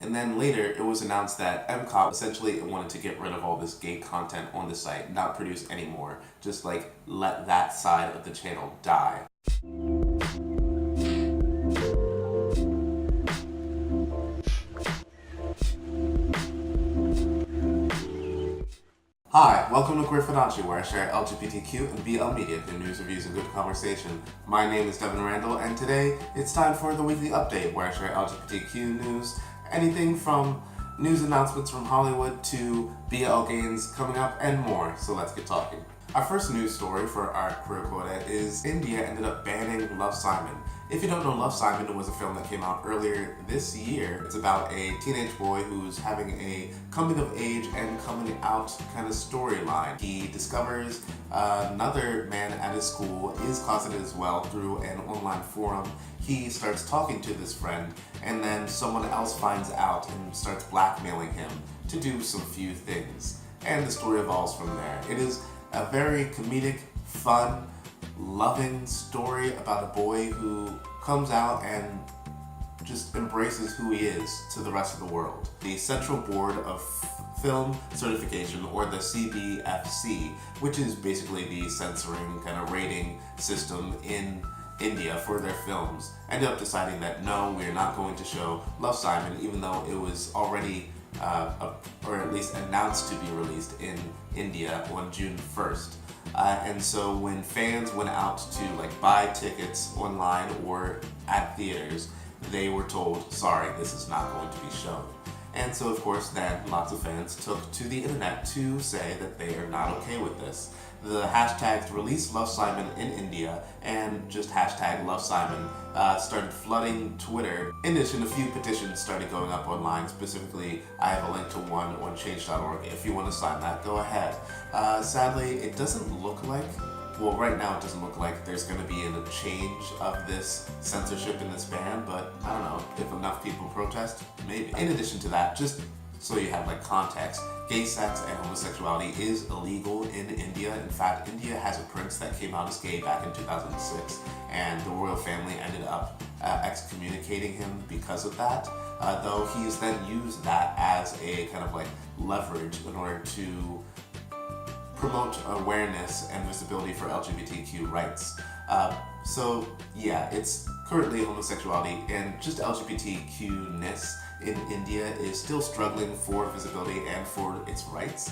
And then later, it was announced that MCOT essentially wanted to get rid of all this gay content on the site, not produce anymore, just like let that side of the channel die. Hi, welcome to Fudanshi, where I share LGBTQ and BL Media, the news, reviews, and good conversation. My name is Devin Randall, and today it's time for the weekly update, where I share LGBTQ news, anything from news announcements from Hollywood to BL games coming up, and more. So let's get talking. Our first news story for our queer quota is India ended up banning Love, Simon. If you don't know, Love, Simon was a film that came out earlier this year. It's about a teenage boy who's having a coming of age and coming out kind of storyline. He discovers another man at his school is closeted as well through an online forum. He starts talking to this friend, and then someone else finds out and starts blackmailing him to do some few things. And the story evolves from there. It is a very comedic, fun, loving story about a boy who comes out and just embraces who he is to the rest of the world. The Central Board of Film Certification, or the CBFC, which is basically the censoring kind of rating system in India for their films, ended up deciding that no, we're not going to show Love, Simon, even though it was already or at least announced to be released in India on June 1st. And so when fans went out to buy tickets online or at theaters, they were told, sorry, this is not going to be shown. And so of course then lots of fans took to the internet to say that they are not okay with this. The hashtags release Love Simon in India and just hashtag Love Simon started flooding Twitter. In addition, a few petitions started going up online. Specifically, I have a link to one on change.org. If you want to sign that, go ahead. Sadly, it doesn't look like, well, right now it doesn't look like there's going to be a change of this censorship in this ban, but I don't know, if enough people protest, maybe. In addition to that, just so you have context, gay sex and homosexuality is illegal in India. In fact, India has a prince that came out as gay back in 2006, and the royal family ended up excommunicating him because of that, though he's then used that as a kind of leverage in order to promote awareness and visibility for LGBTQ rights. So yeah, it's currently homosexuality and just LGBTQ-ness in India is still struggling for visibility and for its rights.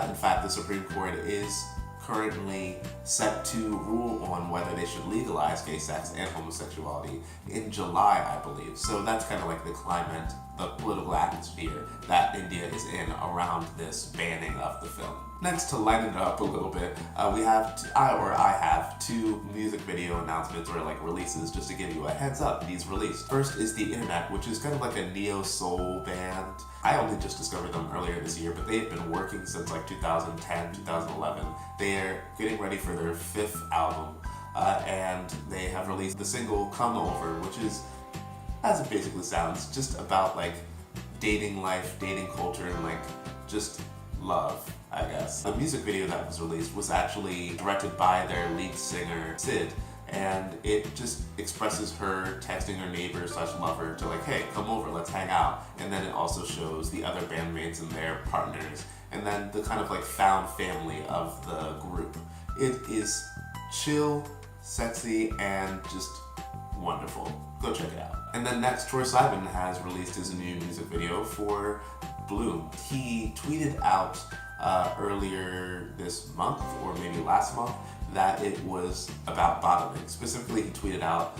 In fact, the Supreme Court is currently set to rule on whether they should legalize gay sex and homosexuality in July, I believe. So that's kind of the climate, the political atmosphere that India is in around this banning of the film. Next, to lighten it up a little bit, I have two music video announcements or releases just to give you a heads up. These released. First is The Internet, which is kind of a neo-soul band. I only just discovered them earlier this year, but they've been working since 2010, 2011. They are getting ready for their 5th album, and they have released the single Come Over, which is, as it basically sounds, just about dating life, dating culture, and just love, I guess. The music video that was released was actually directed by their lead singer, Sid, and it just expresses her texting her neighbor / lover to hey, come over, let's hang out. And then it also shows the other bandmates and their partners, and then the kind of found family of the group. It is chill, sexy, and just wonderful. Go check it out. And then next, Troye Sivan has released his new music video for Bloom. He tweeted out earlier this month, or maybe last month, that it was about bottoming. Specifically, he tweeted out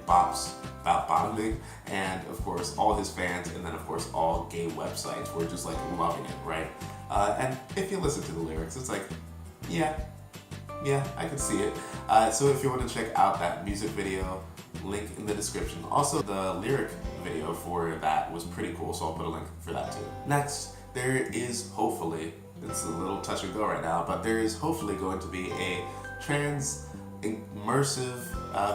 #bops about bottoming, and of course all his fans, and then of course all gay websites were just loving it, right? And if you listen to the lyrics, it's yeah, I can see it. So if you want to check out that music video, link in the description. Also, the lyric video for that was pretty cool, so I'll put a link for that too. Next, there is hopefully, it's a little touch and go right now, but there is hopefully going to be a trans immersive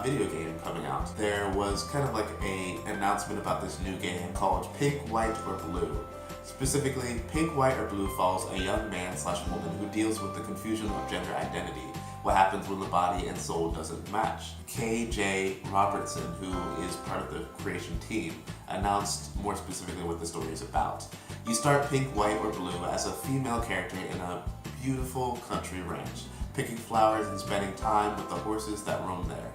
video game coming out. There was kind of a announcement about this new game called Pink, White, or Blue. Specifically, Pink, White, or Blue follows a young man / woman who deals with the confusion of gender identity. what happens when the body and soul doesn't match. KJ Robertson, who is part of the creation team, announced more specifically what the story is about. You start pink, white, or blue as a female character in a beautiful country ranch, picking flowers and spending time with the horses that roam there.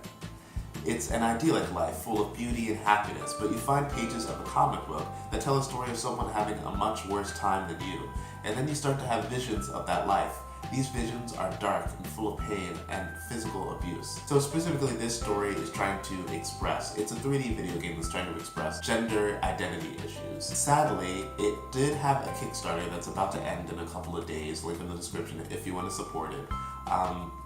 It's an idyllic life full of beauty and happiness, but you find pages of a comic book that tell a story of someone having a much worse time than you, and then you start to have visions of that life. These visions are dark and full of pain and physical abuse. So specifically, this story is trying to express, it's a 3D video game that's trying to express gender identity issues. Sadly, it did have a Kickstarter that's about to end in a couple of days, link in the description if you want to support it.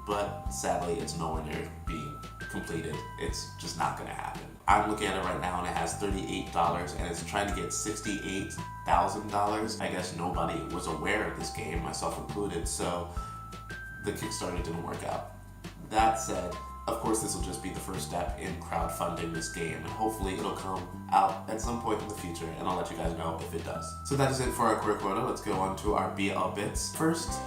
But sadly, it's nowhere near being completed. It's just not going to happen. I'm looking at it right now and it has $38 and it's trying to get $68,000. I guess nobody was aware of this game, myself included, so the Kickstarter didn't work out. That said, of course this will just be the first step in crowdfunding this game, and hopefully it'll come out at some point in the future, and I'll let you guys know if it does. So that is it for our queer quota. Let's go on to our BL bits. First,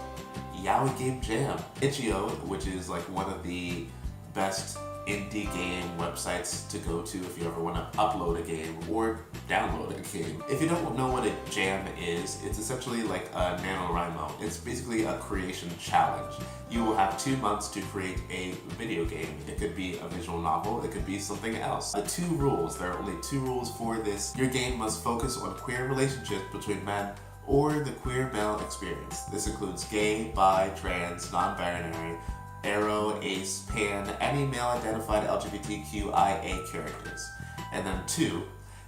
Yaoi Game Jam. Itch.io, which is like one of the best indie game websites to go to if you ever want to upload a game or download a game. If you don't know what a jam is, it's essentially like a NaNoWriMo. It's basically a creation challenge. You will have 2 months to create a video game. It could be a visual novel, it could be something else. The 2 rules, there are only 2 rules for this. Your game must focus on queer relationships between men or the queer male experience. This includes gay, bi, trans, non-binary, aro, ace, pan, any male-identified LGBTQIA characters. And then 2,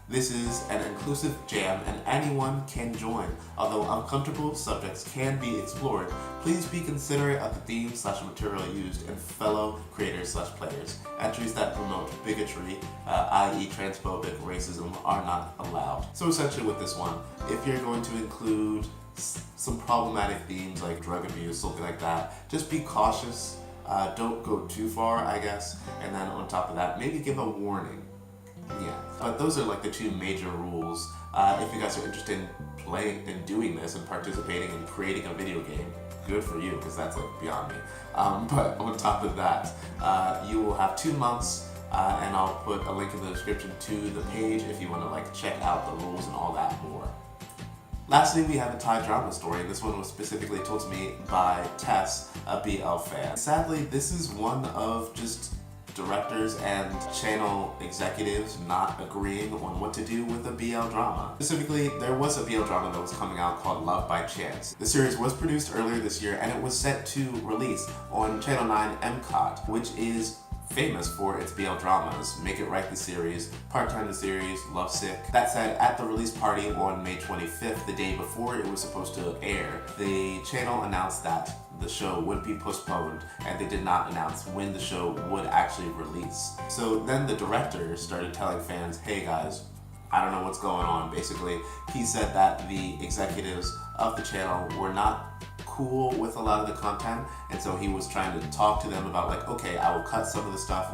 this is an inclusive jam and anyone can join. Although uncomfortable subjects can be explored, please be considerate of the themes/material used and fellow creators/players. Entries that promote bigotry, i.e. transphobic racism, are not allowed. So essentially with this one, if you're going to include some problematic themes like drug abuse, something like that, just be cautious. Don't go too far, I guess. And then on top of that, maybe give a warning. Yeah, but those are like the 2 major rules. If you guys are interested in playing and doing this and participating in creating a video game, good for you, because that's like beyond me. But on top of that, you will have 2 months, and I'll put a link in the description to the page if you want to like check out the rules and all that more. Lastly, we have a Thai drama story, and this one was specifically told to me by Tess, a BL fan. Sadly, this is one of just directors and channel executives not agreeing on what to do with a BL drama. Specifically, there was a BL drama that was coming out called Love by Chance. The series was produced earlier this year, and it was set to release on Channel 9 MCOT, which is famous for its BL dramas, Make It Right the series, Part-Time the series, Lovesick. That said, at the release party on May 25th, the day before it was supposed to air, the channel announced that the show would be postponed, and they did not announce when the show would actually release. So then the director started telling fans, hey guys, I don't know what's going on. Basically, he said that the executives of the channel were not cool with a lot of the content, and so he was trying to talk to them about like, okay, I will cut some of the stuff,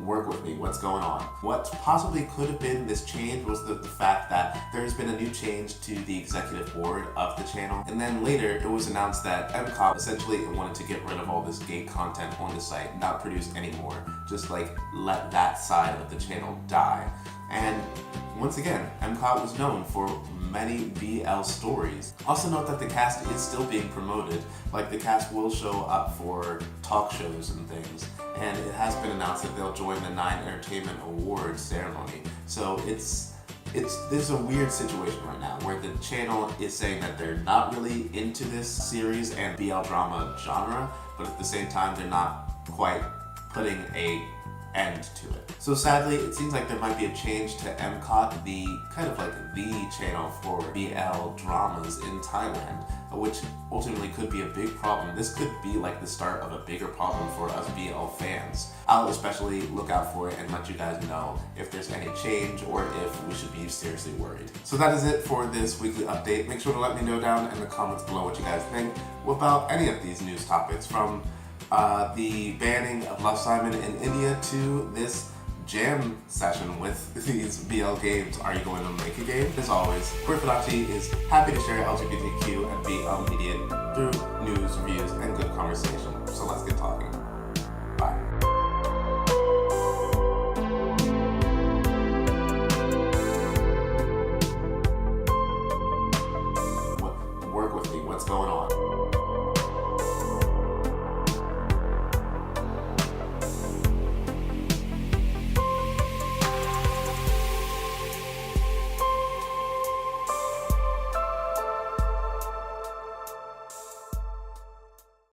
work with me, what's going on. What possibly could have been this change was the fact that there's been a new change to the executive board of the channel, and then later it was announced that MCOT essentially wanted to get rid of all this gay content on the site, not produce anymore, just like let that side of the channel die. And once again, MCOT was known for many BL stories. Also note that the cast is still being promoted. Like, the cast will show up for talk shows and things, and it has been announced that they'll join the 9 Entertainment Awards ceremony. So this is a weird situation right now where the channel is saying that they're not really into this series and BL drama genre, but at the same time they're not quite putting a end to it. So sadly, it seems like there might be a change to MCOT, the kind of like the channel for BL dramas in Thailand, which ultimately could be a big problem. This could be like the start of a bigger problem for us BL fans. I'll especially look out for it and let you guys know if there's any change or if we should be seriously worried. So that is it for this weekly update. Make sure to let me know down in the comments below what you guys think about any of these news topics, from the banning of Love Simon in India to this jam session with these BL games. Are you going to make a game? As always, Fudanshi is happy to share LGBTQ and BL media through news, reviews, and good conversation. So let's get talking.